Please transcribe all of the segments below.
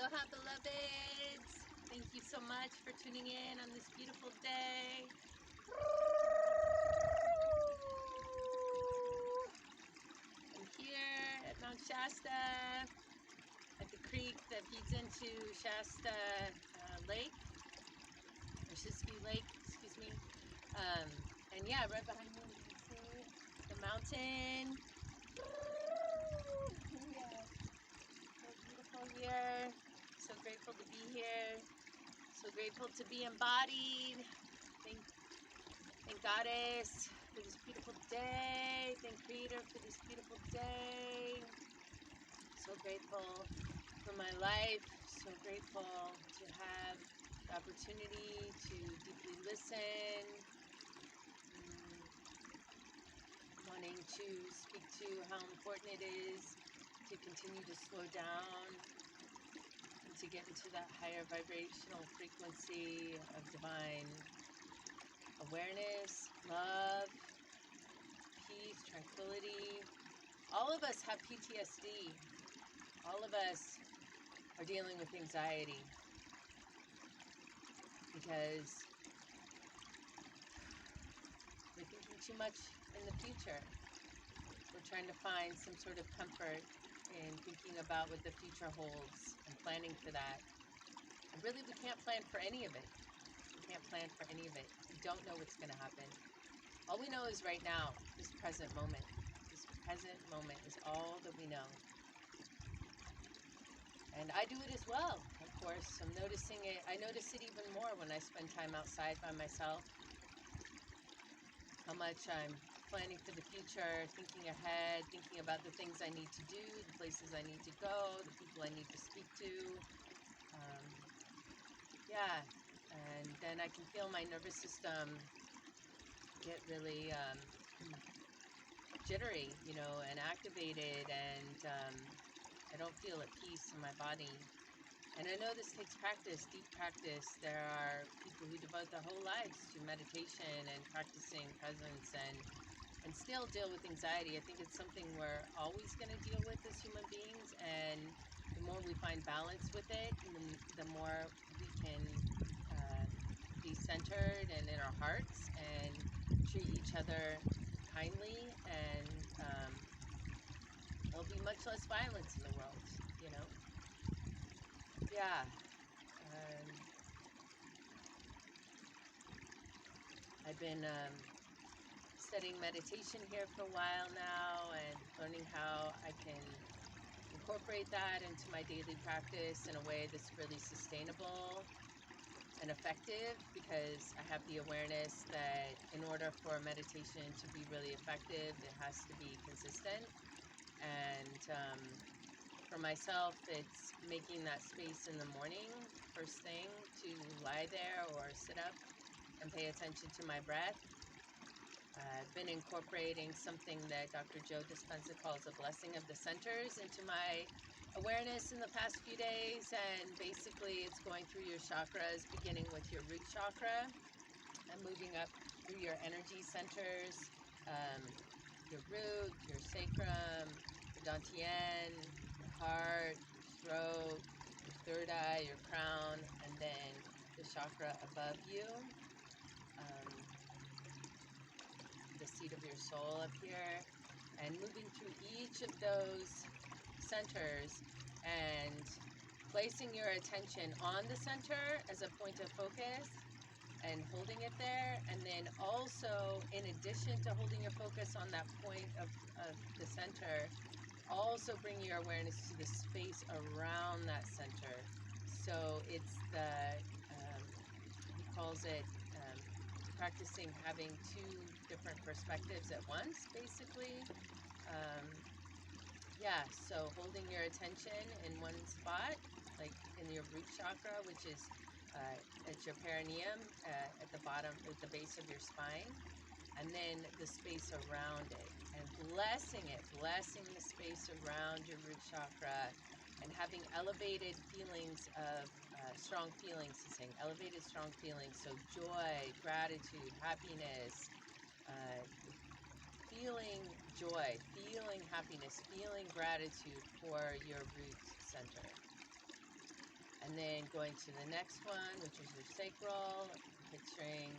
Aloha, beloveds. Thank you so much for tuning in on this beautiful day. I'm here at Mount Shasta, at the creek that feeds into Shasta Lake, or Siskiyou Lake, excuse me. And yeah, right behind me you can see the mountain. Yeah. So beautiful here. So grateful to be here. So grateful to be embodied. Thank Goddess for this beautiful day. Thank Creator for this beautiful day. So grateful for my life. So grateful to have the opportunity to deeply listen. Wanting to speak to how important it is to continue to slow down and to get into that higher vibrational frequency of divine awareness, love, peace, tranquility. All of us have PTSD. All of us are dealing with anxiety because we're thinking too much in the future. We're trying to find some sort of comfort in thinking about what the future holds and planning for that. And really, we can't plan for any of it. We can't plan for any of it. We don't know what's going to happen. All we know is right now, this present moment. This present moment is all that we know. And I do it as well, of course. I'm noticing it. I notice it even more when I spend time outside by myself. How much I'm planning for the future, thinking ahead, thinking about the things I need to do, the places I need to go, the people I need to speak to. Yeah, and then I can feel my nervous system get really jittery, and activated, and I don't feel at peace in my body. And I know this takes practice, deep practice. There are people who devote their whole lives to meditation and practicing presence and still deal with anxiety. I think it's something we're always going to deal with as human beings, and the more we find balance with it, the more we can be centered and in our hearts and treat each other kindly, and there'll be much less violence in the world, Yeah. I've been studying meditation here for a while now and learning how I can incorporate that into my daily practice in a way that's really sustainable and effective, because I have the awareness that in order for meditation to be really effective, it has to be consistent. And for myself, it's making that space in the morning, first thing, to lie there or sit up and pay attention to my breath. I've been incorporating something that Dr. Joe Dispenza calls a blessing of the centers into my awareness in the past few days, and basically it's going through your chakras, beginning with your root chakra and moving up through your energy centers, your root, your sacrum, your dantian, your heart, your throat, your third eye, your crown, and then the chakra above you, the seat of your soul up here, and moving through each of those centers and placing your attention on the center as a point of focus and holding it there. And then also, in addition to holding your focus on that point of the center, also bring your awareness to the space around that center. So it's he calls it practicing having two different perspectives at once, basically. So holding your attention in one spot, like in your root chakra, which is at your perineum, at the bottom, at the base of your spine, and then the space around it, and blessing the space around your root chakra, and having elevated feelings of strong feelings, saying elevated strong feelings, so joy, gratitude, happiness, feeling joy, feeling happiness, feeling gratitude for your root center. And then going to the next one, which is your sacral, picturing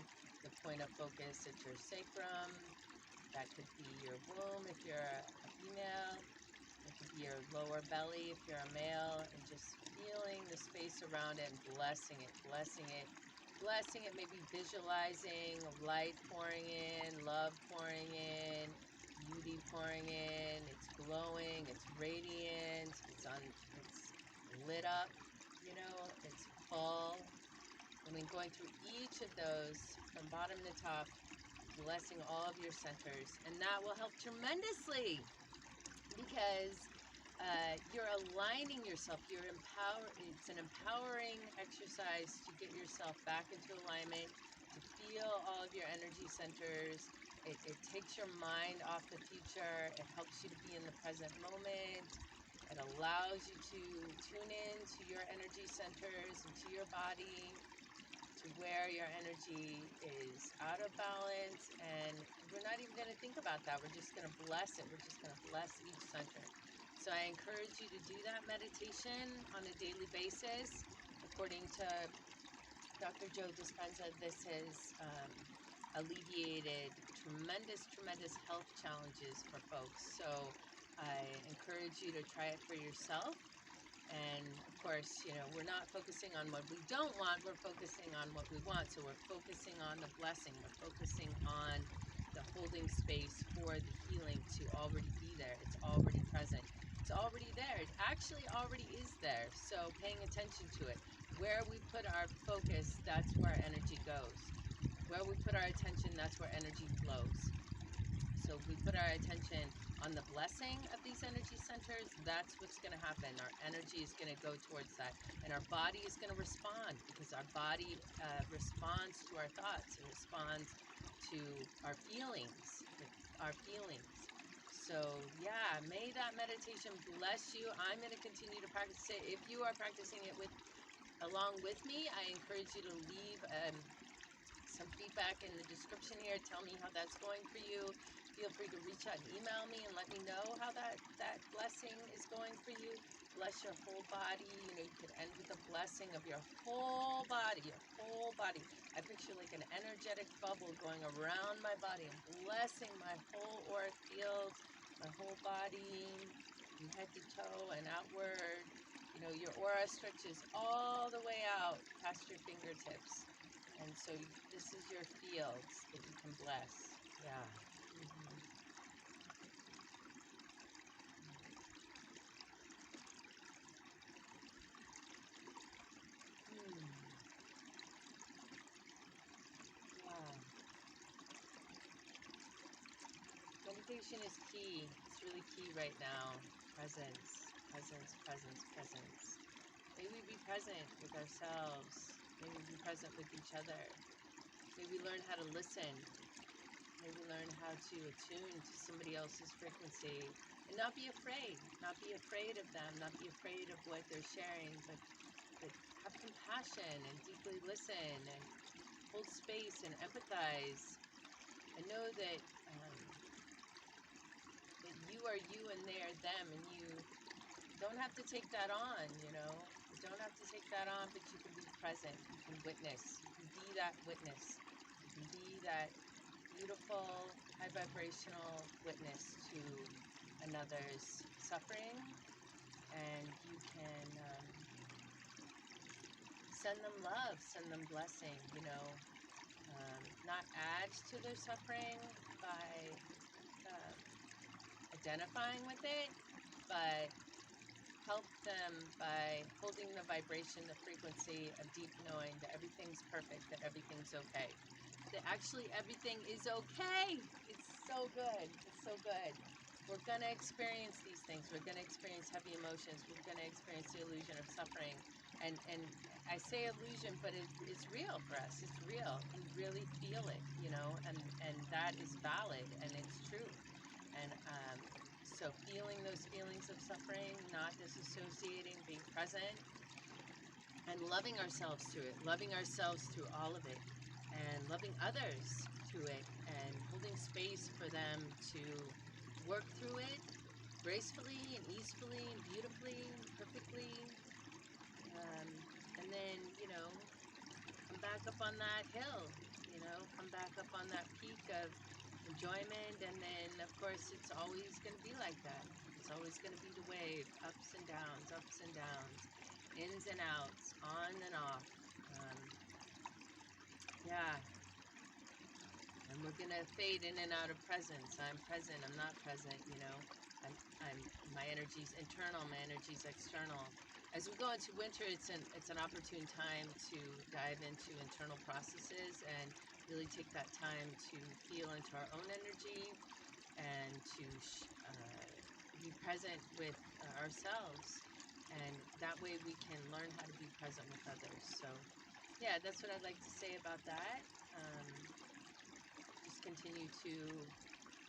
the point of focus at your sacrum. That could be your womb if you're a female. It could be your lower belly if you're a male, and just feeling the space around it and blessing it, blessing it, blessing it, maybe visualizing light pouring in, love pouring in, beauty pouring in. It's glowing, it's radiant, it's lit up, you know, it's full. And then going through each of those from bottom to top, blessing all of your centers, and that will help tremendously because you're aligning yourself. It's an empowering exercise to get yourself back into alignment, to feel all of your energy centers. It takes your mind off the future. It helps you to be in the present moment. It allows you to tune in to your energy centers and to your body, to where your energy is out of balance, and we're not even going to think about that. We're just going to bless it. We're just going to bless each center. So I encourage you to do that meditation on a daily basis. According to Dr. Joe Dispenza, this has alleviated tremendous health challenges for folks. So I encourage you to try it for yourself. And of course, you know, we're not focusing on what we don't want, we're focusing on what we want. So we're focusing on the blessing, we're focusing on the holding space for the healing to already be there. It's already present. It's already there. It actually already is there. So paying attention to it. Where we put our focus, that's where our energy goes. Where we put our attention, that's where energy flows. So if we put our attention on the blessing of these energy centers, that's what's going to happen. Our energy is going to go towards that. And our body is going to respond, because our body responds to our thoughts. It responds to our feelings. So yeah, may that meditation bless you. I'm going to continue to practice it. If you are practicing it along with me, I encourage you to leave some feedback in the description here. Tell me how that's going for you. Feel free to reach out and email me and let me know how that blessing is going for you. Bless your whole body. You know, you could end with a blessing of your whole body, I picture like an energetic bubble going around my body and blessing my whole auric field, my whole body, from head to toe and outward. You know, your aura stretches all the way out past your fingertips. And so this is your fields that you can bless. Yeah. Yeah. Meditation is key. It's really key right now. Presence. May we be present with ourselves. May we be present with each other. May we learn how to listen. May we learn how to attune to somebody else's frequency and not be afraid. Not be afraid of them. Not be afraid of what they're sharing, but have compassion and deeply listen and hold space and empathize. And know that that you are you and they are them, and you don't have to take that on, you know. You don't have to take that on, but you can be present. You can witness. You can be that witness. You can be that beautiful, high vibrational witness to another's suffering, and you can send them love, send them blessing, you know, not add to their suffering by identifying with it, but help them by holding the vibration, the frequency of deep knowing that everything's perfect, that everything's okay. That actually everything is okay. It's so good. It's so good. We're going to experience these things. We're going to experience heavy emotions. We're going to experience the illusion of suffering. And I say illusion, but it's real for us. It's real. We really feel it, you know, and that is valid and it's true. And so feeling those feelings of suffering, not disassociating, being present, and loving ourselves through it, loving ourselves through all of it, and loving others through it, and holding space for them to work through it gracefully and easefully and beautifully and perfectly. And then, come back up on that hill, come back up on that peak of enjoyment. And then, of course, it's always going to be like that. It's always going to be the wave, ups and downs, ins and outs, on and off. Yeah. And we're going to fade in and out of presence. I'm present, I'm not present, my energy's internal, my energy's external. As we go into winter, it's an opportune time to dive into internal processes and really take that time to feel into our own energy and to be present with ourselves. And that way we can learn how to be present with others. So, yeah, that's what I'd like to say about that. Just continue to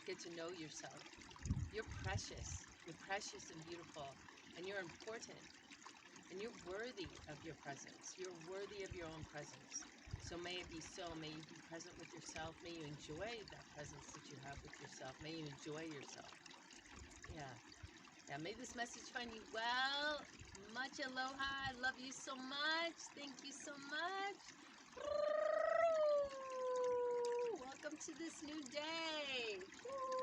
get to know yourself. You're precious. You're precious and beautiful. And you're important. And you're worthy of your presence. You're worthy of your own presence. So may it be so. May you be present with yourself. May you enjoy that presence that you have with yourself. May you enjoy yourself. Yeah. Yeah. May this message find you well. Much aloha. I love you so much. Thank you so much. Welcome to this new day.